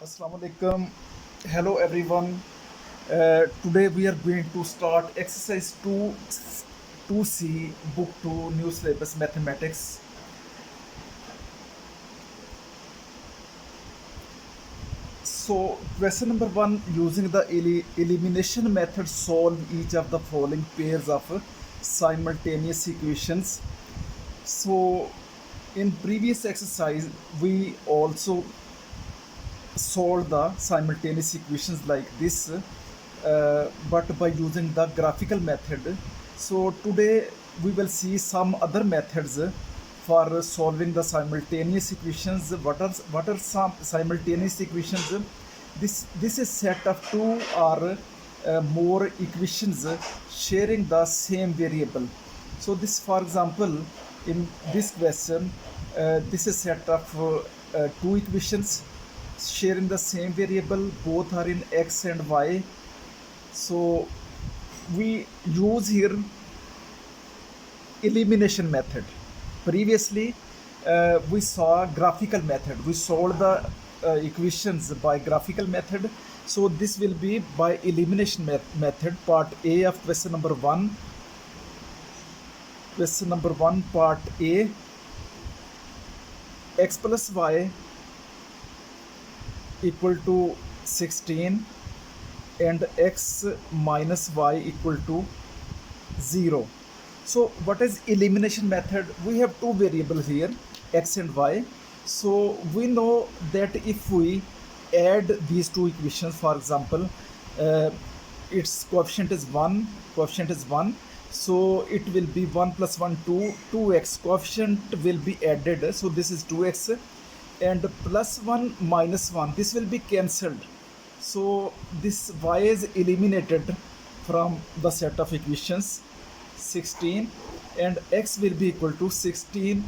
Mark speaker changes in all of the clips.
Speaker 1: Assalamu alaikum. Hello everyone. Today we are going to start exercise 2C book 2 new syllabus mathematics. So question number 1, using the elimination method, solve each of the following pairs of simultaneous equations. So in previous exercise we also solve the simultaneous equations like this, but by using the graphical method. So today we will see some other methods for solving the simultaneous equations. What are some simultaneous equations? This is set of two or more equations sharing the same variable. So this, for example, in this question, this is set of two equations sharing the same variable, both are in x and y. So we use here elimination method. Previously we saw graphical method. We solved the equations by graphical method. So this will be by elimination method. Part A of question number 1. Question number 1, part A. X plus y equal to 16 and x minus y equal to 0. So what is elimination method? We have two variables here, x and y. So we know that if we add these two equations, for example, its coefficient is 1, so it will be 1 plus 1 2x, coefficient will be added, so this is 2x, and plus 1 minus 1, this will be cancelled. So this y is eliminated from the set of equations 16, and x will be equal to 16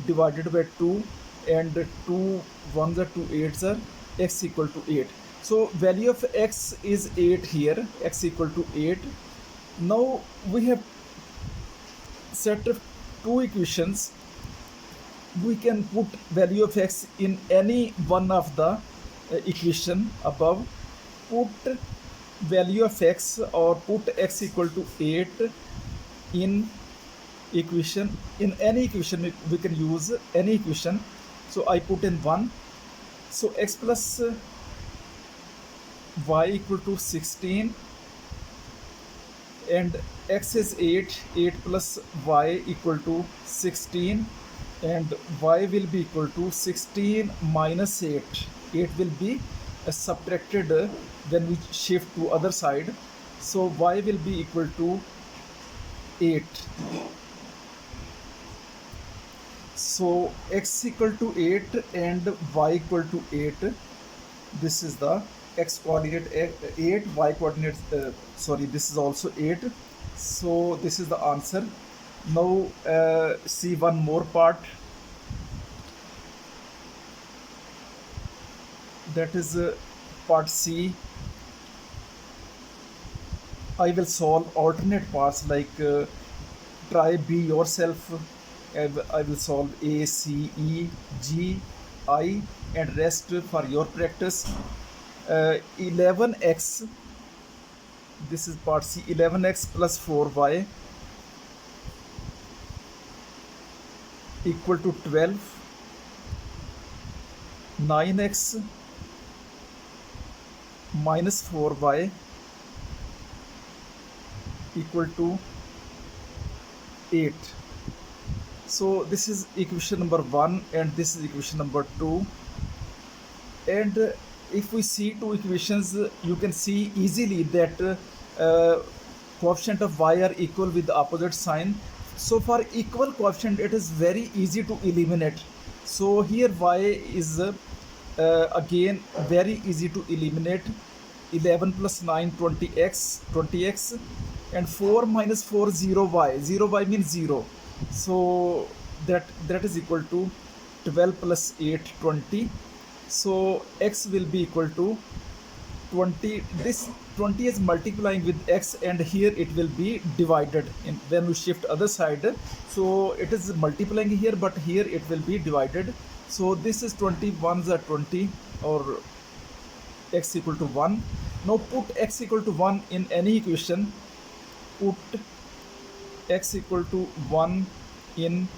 Speaker 1: divided by 2, and 2 1s are 2 8s are, x equal to 8. So value of x is 8 here, x equal to 8. Now we have set of two equations. We can put value of x in any one of the equation above. Put value of x or put x equal to 8 in equation, in any equation. We can use any equation. So I put in 1. So x plus y equal to 16, and x is 8 plus y equal to 16, and y will be equal to 16 minus 8. 8 will be subtracted when we shift to other side. So y will be equal to 8. So x equal to 8 and y equal to 8. This is the x coordinate 8, y coordinate sorry, this is also 8. So this is the answer. Now see one more part, that is part C. I will solve alternate parts like try B yourself. I will solve A, C, E, G, I, and rest for your practice. 11x, this is part C, 11x plus 4y equal to 12. 9x minus 4y equal to 8. So this is equation number 1 and this is equation number 2. And if we see two equations, you can see easily that coefficient of y are equal with the opposite sign. So for equal coefficient, it is very easy to eliminate. So here y is again very easy to eliminate. 11 plus 9 20x, and 4 minus 4 0y. 0y means 0. So that is equal to 12 plus 8 20. So x will be equal to 20. This 20 is multiplying with x, and here it will be divided in when we shift other side. So it is multiplying here, but here it will be divided. So this is 20 1s are 20, or x equal to 1. Now put x equal to 1 in any equation. Put x equal to 1 in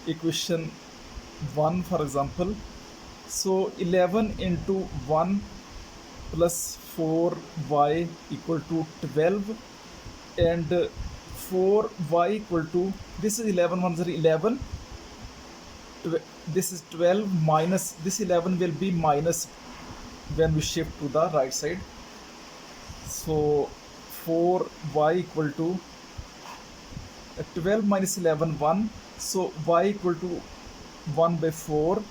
Speaker 1: equation 1, for example. So 11 into 1 plus 4y equal to 12, and 4y equal to, this is 11, 1 is 11, this is 12 minus, this 11 will be minus when we shift to the right side. So 4y equal to 12 minus 11, 1. So y equal to 1 by 4.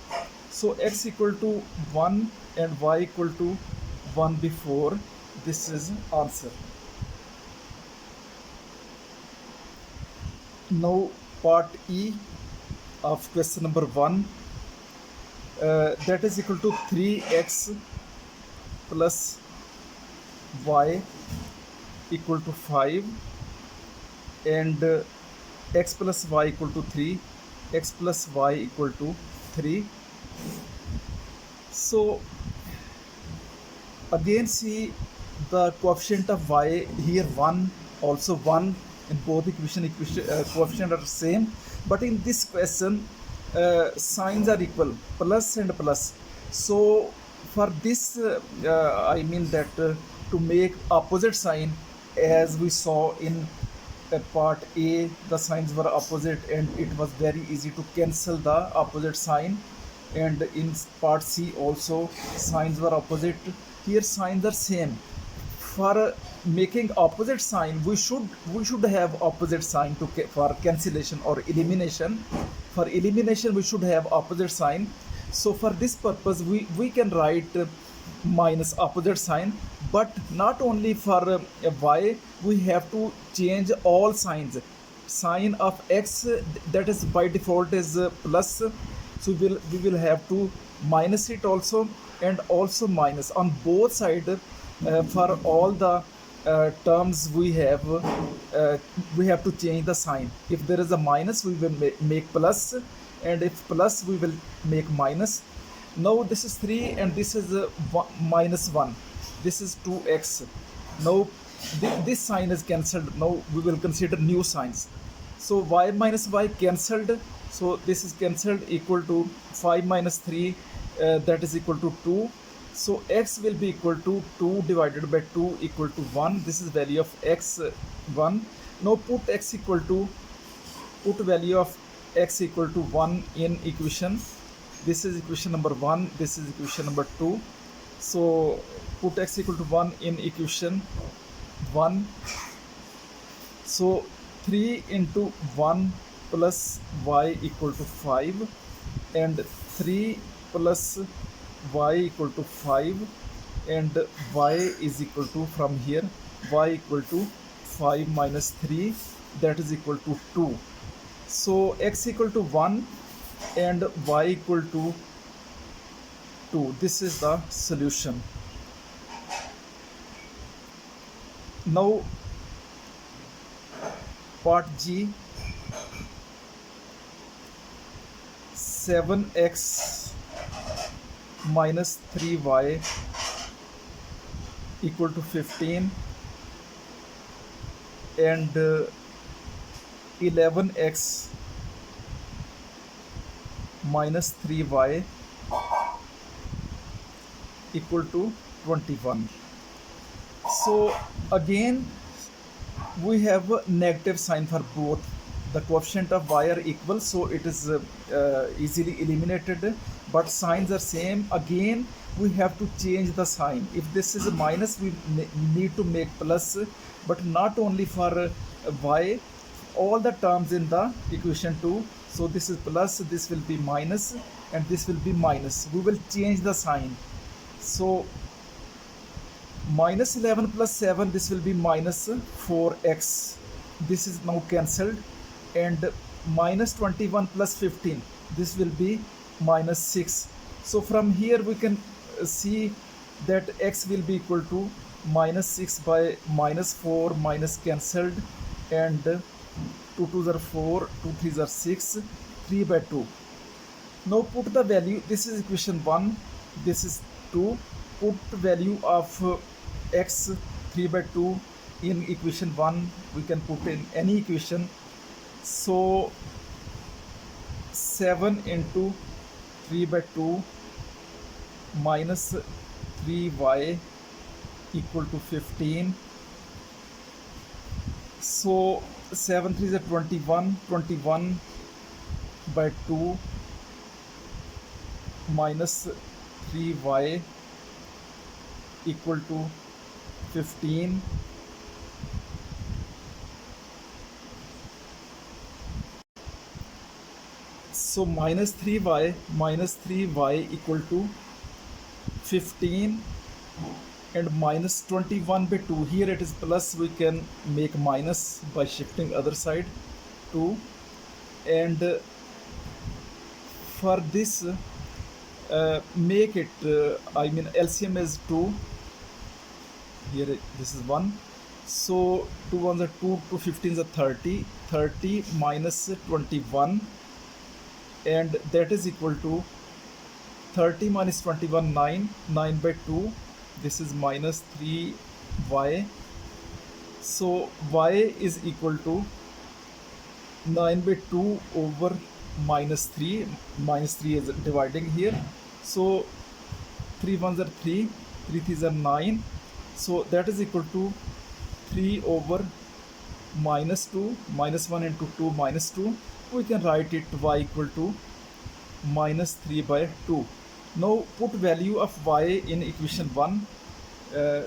Speaker 1: So x equal to 1 and y equal to 1 by 4. This is answer. Now part E of question number 1, that is equal to 3x plus y equal to 5, and x plus y equal to 3, x plus y equal to 3. So again see the coefficient of y here 1, also 1 in both equation coefficient are same, but in this question signs are equal, plus and plus. So for this I mean that to make opposite sign, as we saw in part A, the signs were opposite and it was very easy to cancel the opposite sign, and in part C also signs were opposite. Here signs are same. For making opposite sign, we should have opposite sign to for cancellation or elimination. For elimination we should have opposite sign. So for this purpose we can write minus opposite sign, but not only for y, we have to change all signs. Sign of x, that is by default is plus, so we will have to minus it also, and also minus on both sides. For all the terms we have to change the sign. If there is a minus, we will make plus, and if plus, we will make minus. Now this is 3 and this is minus 1. This is 2x. Now this sign is cancelled. Now we will consider new signs. So y minus y cancelled. So this is cancelled, equal to 5 minus 3, that is equal to 2. So x will be equal to 2 divided by 2 equal to 1. This is value of x 1. Now put value of x equal to 1 in equation. This is equation number 1. This is equation number 2. So put x equal to 1 in equation 1. So 3 into 1 plus y equal to 5, and 3 plus y equal to 5, and y is equal to, from here, y equal to 5 minus 3, that is equal to 2. So x equal to 1 and y equal to 2. This is the solution. Now part G, 7x minus 3y equal to 15, and 11x minus 3y equal to 21. So again we have a negative sign for both. The coefficient of y are equal, so it is easily eliminated, but signs are same. Again we have to change the sign. If this is a minus, we need to make plus, but not only for y, all the terms in the equation 2. So this is plus, this will be minus, and this will be minus. We will change the sign. So minus 11 plus 7, this will be minus 4x. This is now cancelled. And minus 21 plus 15, this will be minus 6. So from here we can see that x will be equal to minus 6 by minus 4, minus cancelled, and 2 2s are 4, 2 3s are 6, 3 by 2. Now put the value. This is equation 1, this is 2, put value of x 3 by 2 in equation 1. We can put in any equation. So 7 into 3 by 2 minus 3y equal to 15. So 7 3 is a 21, 21 by 2 minus 3y equal to 15. So minus 3y equal to 15 and minus 21 by 2. Here it is plus, we can make minus by shifting other side 2. And for this make it I mean LCM is 2. Here this is 1. So 2 ones are 2, 2 15 is a 30. 30 minus 21, and that is equal to 30 minus 21, 9. 9 by 2, this is minus 3y. So y is equal to 9 by 2 over minus 3. Minus 3 is dividing here. So 3 ones are 3, 3 threes are 9. So that is equal to 3 over minus 2. Minus 1 into 2 minus 2. We can write it y equal to minus 3 by 2. Now put value of y in equation 1.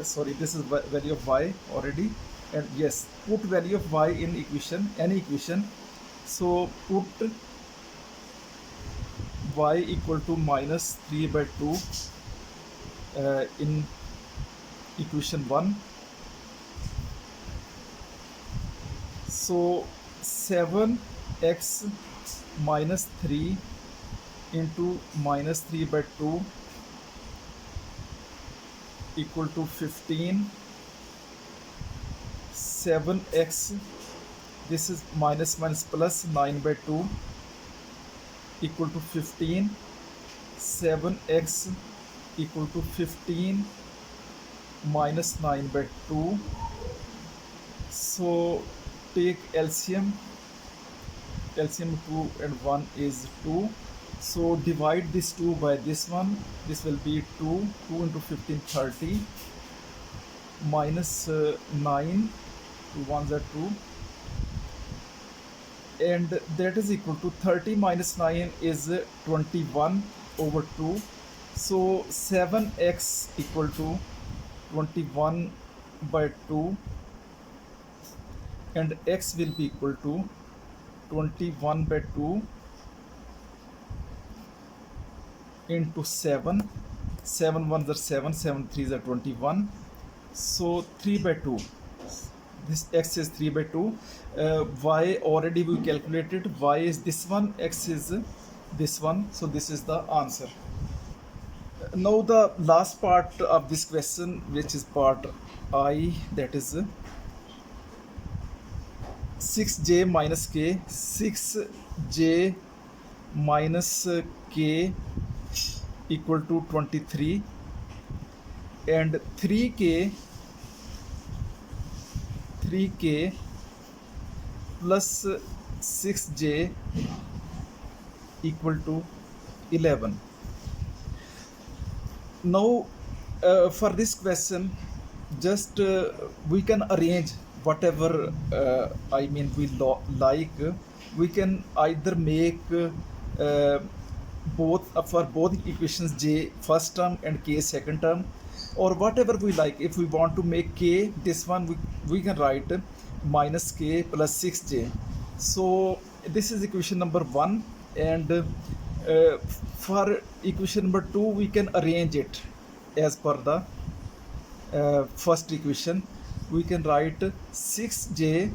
Speaker 1: Sorry, this is value of y already. And yes, put value of y in equation, any equation. So put y equal to minus 3 by 2 in equation 1. So 7x minus 3 into minus 3 by 2 equal to 15. 7x, this is minus minus plus, 9 by 2 equal to 15. 7x equal to 15 minus 9 by 2. So take LCM. LCM 2 and 1 is 2. So divide this 2 by this one. This will be 2. 2 into 15, 30. Minus 9. 2 ones are 2. And that is equal to 30 minus 9 is 21 over 2. So 7x equal to 21 by 2. And x will be equal to 21 by 2 into 7. 7 ones are 7, 7 threes are 21. So 3 by 2. This x is 3 by 2. Y already we calculated. Y is this one, x is this one. So this is the answer. Now the last part of this question, which is part I, that is 6j minus k. 6j minus k equal to 23, and 3k plus 6j equal to 11. Now for this question, just we can arrange whatever I mean we like. We can either make both for both equations j first term and k second term, or whatever we like. If we want to make k this one, we can write minus k plus 6j. So this is equation number 1, and for equation number 2 we can arrange it as per the first equation. We can write 6j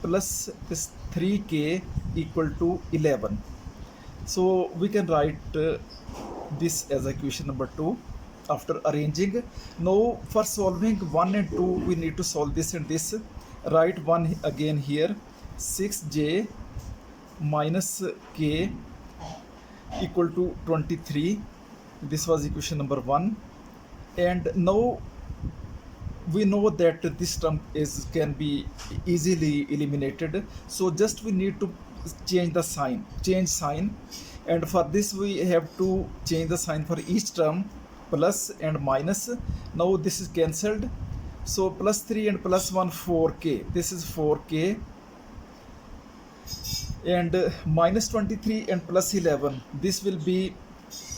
Speaker 1: plus this 3k equal to 11. So we can write this as equation number 2 after arranging. Now for solving 1 and 2, we need to solve this and this. Write 1 again here. 6j minus k equal to 23. This was equation number 1. And now we know that this term can be easily eliminated, so just we need to change sign, and for this we have to change the sign for each term, plus and minus. Now this is cancelled, so plus 3 and plus 1 4k, this is 4k, and minus 23 and plus 11, this will be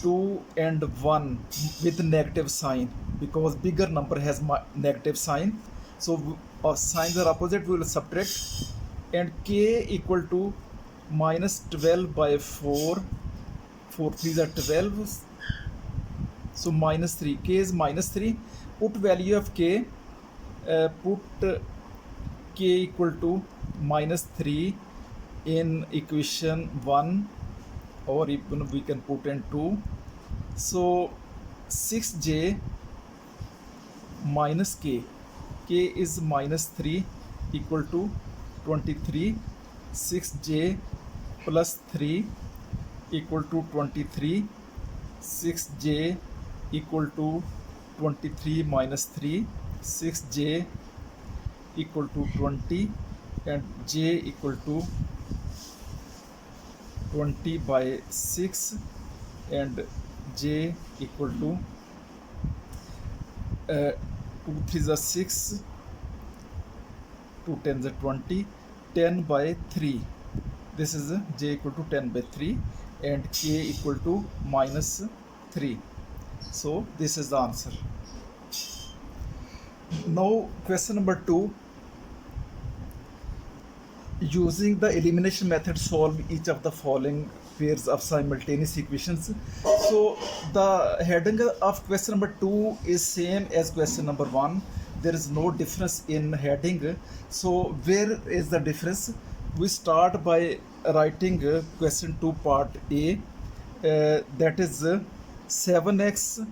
Speaker 1: 2 and 1 with negative sign, because bigger number has negative sign, so signs are opposite, we will subtract, and k equal to minus 12 by 4, 4 3s are 12, so minus 3, k is minus 3, put value of k, put k equal to minus 3 in equation 1, or even we can put in 2, so 6j minus k, k is minus 3 equal to 23, 6j plus 3 equal to 23, 6j equal to 23 minus 3, 6j equal to 20, and j equal to 20 by 6, and j equal to 2 3s are 6, 2 10s are 20, 10 by 3, this is j equal to 10 by 3, and k equal to minus 3. So this is the answer. Now question number 2, using the elimination method solve each of the following pairs of simultaneous equations. So the heading of question number 2 is same as question number 1, there is no difference in heading. So where is the difference? We start by writing question 2 part A, that is 7x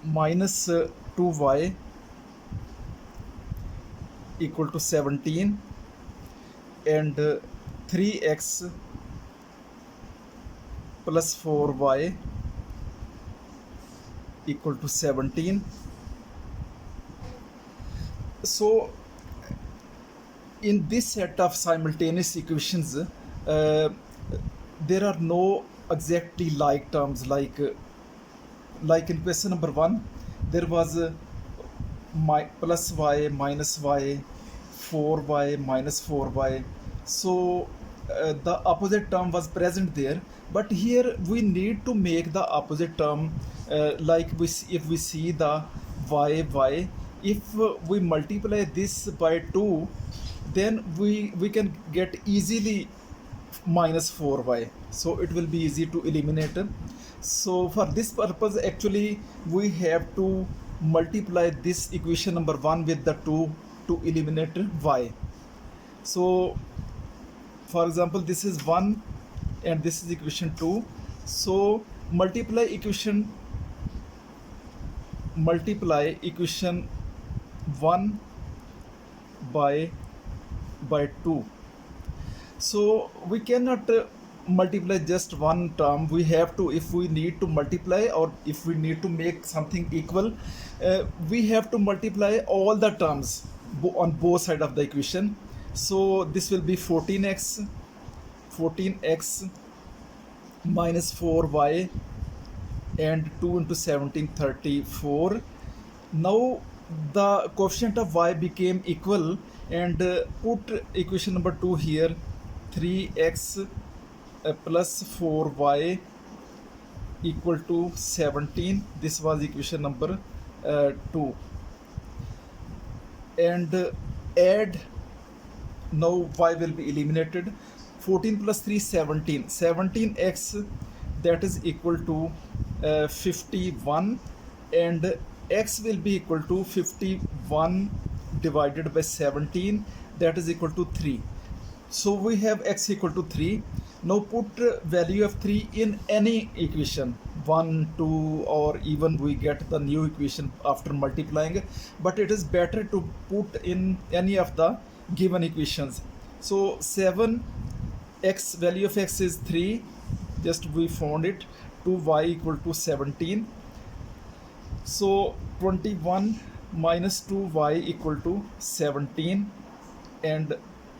Speaker 1: minus 2y equal to 17, and 3x plus 4y equal to 17. So in this set of simultaneous equations, there are no exactly like terms, like in question number 1 there was plus y minus y, 4y minus 4y, so the opposite term was present there, but here we need to make the opposite term, like if we see the y, if we multiply this by 2, then we can get easily minus 4y, so it will be easy to eliminate. So for this purpose actually we have to multiply this equation number 1 with the 2 to eliminate y. So for example this is 1 and this is equation 2, so multiply equation 1 by 2. So we cannot multiply just one term, we have to, if we need to multiply or if we need to make something equal, we have to multiply all the terms on both sides of the equation. So this will be 14x minus 4y, and 2 into 17 34. Now the coefficient of y became equal, and put equation number 2 here, 3x plus 4y equal to 17, this was equation number 2, and add, now y will be eliminated, 14 plus 3 17, 17x, that is equal to 51, and x will be equal to 51 divided by 17, that is equal to 3. So we have x equal to 3. Now put value of 3 in any equation, 1, 2, or even we get the new equation after multiplying, but it is better to put in any of the given equations. So 7x, value of x is 3, just we found it, 2y equal to 17, So 21 minus 2y equal to 17, and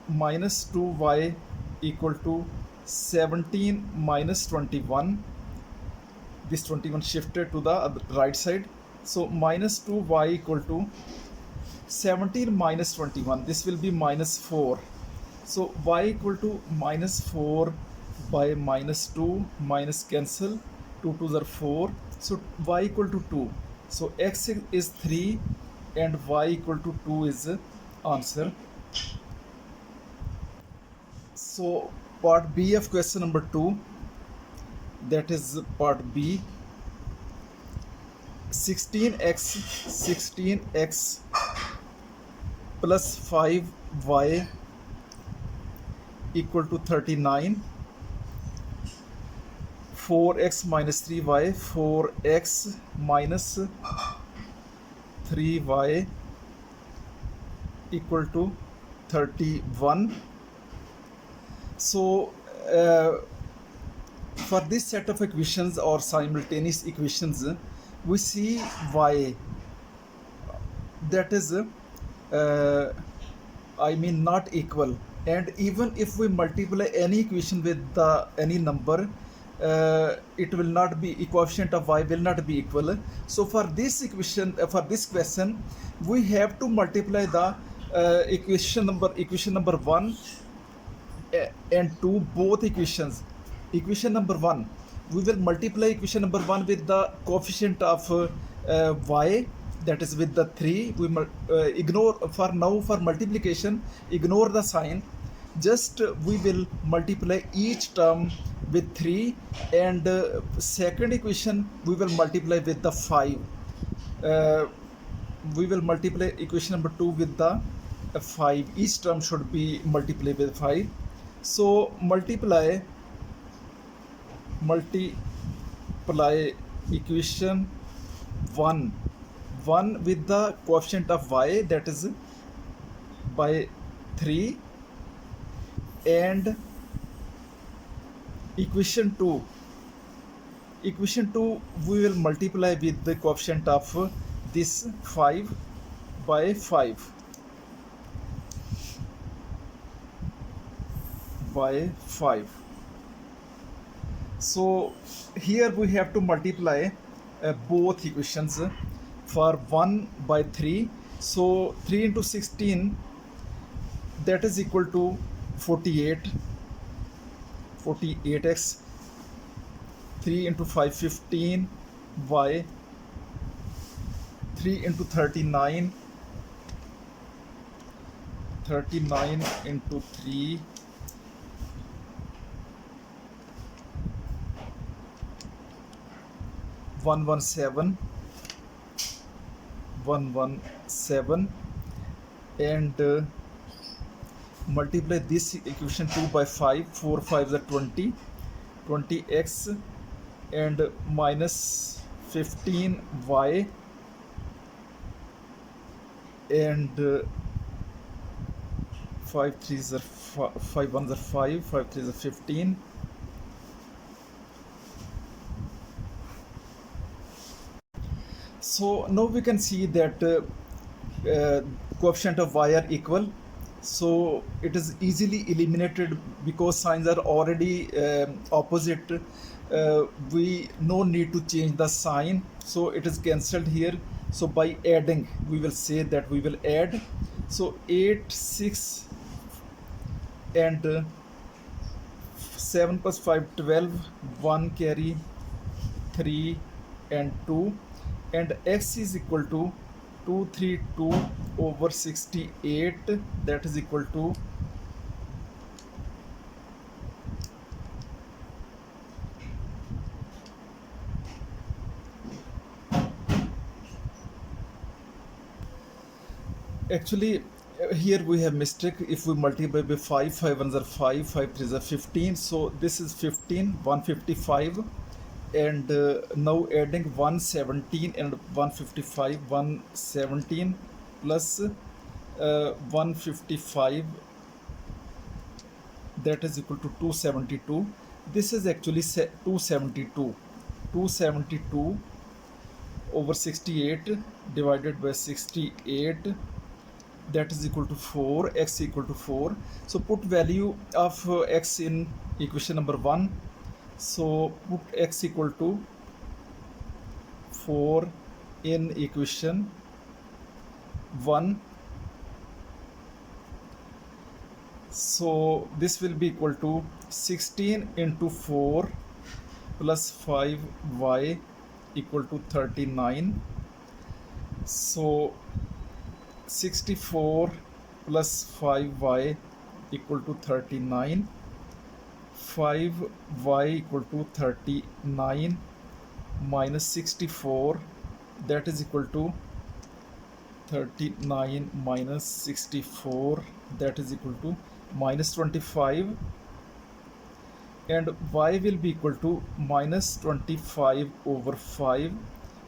Speaker 1: minus 2y equal to 17 minus 21. This 21 shifted to the right side. So minus 2y equal to 17 minus 21. This will be minus 4. So y equal to minus 4 by minus 2, minus cancel, 2 2s are 4. So y equal to 2. So x is 3 and y equal to 2 is answer. So part B of question number 2, that is part B. 16x plus 5y equal to 39. 4x minus 3y, 4x minus 3y equal to 31. So for this set of equations or simultaneous equations, we see y, that is not equal. And even if we multiply any equation with any number, it will not be, coefficient of y will not be equal. So for this equation, for this question, we have to multiply the equation number 1 and 2, both equations. Equation number 1, we will multiply equation number 1 with the coefficient of y, that is with the 3. We ignore for now, for multiplication, ignore the sign. Just we will multiply each term with 3, and second equation we will multiply with the 5. We will multiply equation number 2 with the 5. Each term should be multiplied with 5. So multiply equation 1 with the coefficient of y, that is by 3, and equation 2 we will multiply with the coefficient of this 5 by 5. So here we have to multiply both equations. For 1 by 3, so 3 into 16, that is equal to 48x. 3 into 5, 15, y. 3 into 39 into 3, 117, and multiply this equation 2 by 5, 4 5s are 20, 20x, and minus 15y, and 5 3s are 5 1s are 5, 5 3s are 15. So now we can see that coefficient of y are equal. So it is easily eliminated because signs are already opposite. We no need to change the sign, so it is cancelled here. So by adding, we will say that we will add. So 8 6 and 7 plus 5 12, 1 carry 3 and 2, and x is equal to 232 over 68, that is equal to actually here we have mistake. If we multiply by 5, 5 1s are 5, 5 3s are 15, so this is 15, 155, and now adding 117 and 155, 117 plus 155, that is equal to 272. This is actually 272 over 68 divided by 68, that is equal to 4, x equal to 4. So put value of x in equation number 1. So put x equal to 4 in equation 1. So this will be equal to 16 into 4 plus 5y equal to 39. So 64 plus 5y equal to 39. 5y equal to 39 minus 64, that is equal to 39 minus 64, that is equal to minus 25, and y will be equal to minus 25 over 5,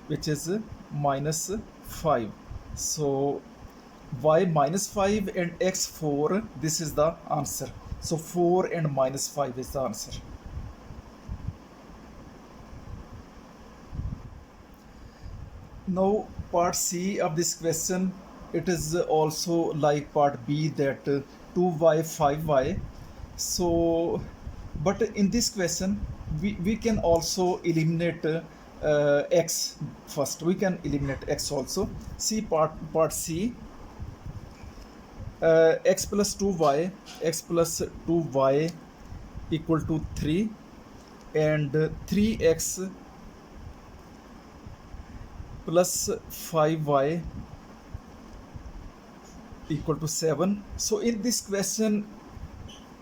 Speaker 1: which is minus 5. So y minus 5 and x 4, this is the answer. So 4 and minus 5 is the answer. Now part C of this question, it is also like part B, that 2y 5y. So but in this question we can also eliminate x first. We can eliminate x also. See part C, x plus 2y equal to 3, and 3x plus 5y equal to 7. So in this question,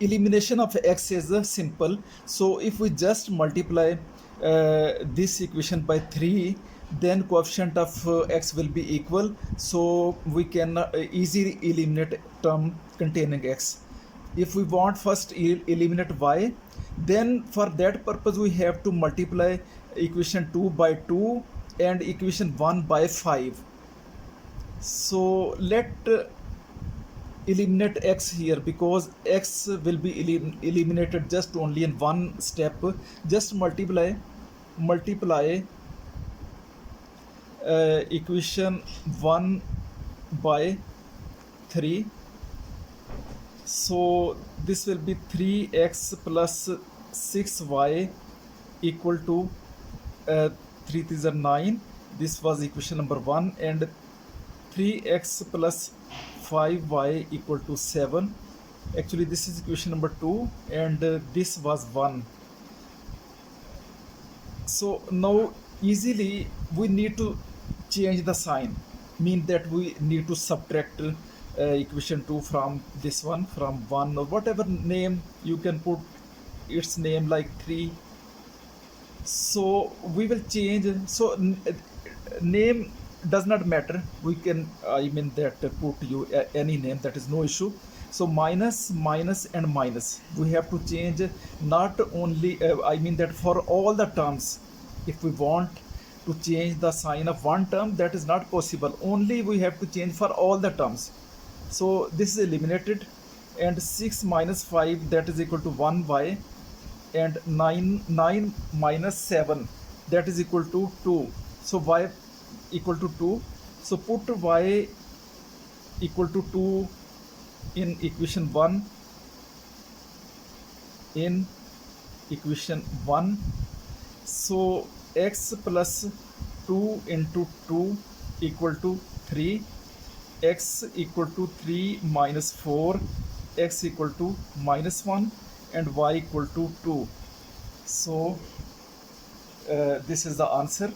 Speaker 1: elimination of x is simple. So if we just multiply this equation by 3, then coefficient of x will be equal. So we can easily eliminate term containing x. If we want first eliminate y, then for that purpose we have to multiply equation 2 by 2 and equation 1 by 5. So let eliminate x here, because x will be eliminated just only in one step. Just multiply equation 1 by 3. So this will be 3x plus 6y equal to 3 is 9. This was equation number 1, and 3x plus 5y equal to 7. Actually this is equation number 2, and this was 1. So now easily we need to change the sign, mean that we need to subtract equation 2 from this one, from 1, or whatever name you can put its name, like 3. So we will change. So name does not matter. We can put you any name, that is no issue. So minus and minus, we have to change. Not only that for all the terms. If we want to change the sign of one term, that is not possible. Only we have to change for all the terms. So this is eliminated, and 6 minus 5, that is equal to 1y, and 9 minus 7, that is equal to 2. So y equal to 2. So put y equal to 2 in equation 1. In equation 1. So x plus 2 into 2 equal to 3. X equal to 3 minus 4, x equal to minus 1, and y equal to 2. So this is the answer.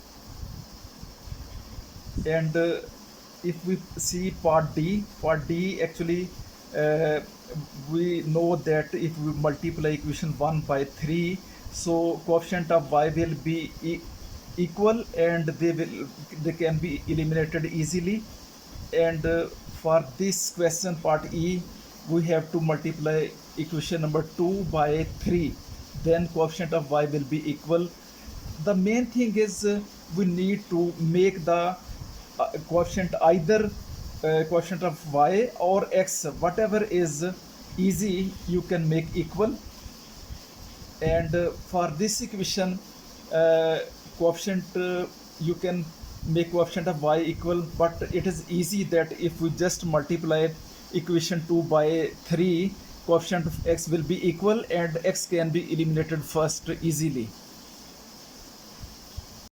Speaker 1: And if we see part D, actually we know that if we multiply equation 1 by 3, so coefficient of y will be equal, and they can be eliminated easily. And for this question part E, we have to multiply equation number 2 by 3, then coefficient of y will be equal. The main thing is we need to make the coefficient either coefficient of y or x, whatever is easy you can make equal. And for this equation coefficient you can make coefficient of y equal, but it is easy that if we just multiply equation 2 by 3, coefficient of x will be equal and x can be eliminated first easily.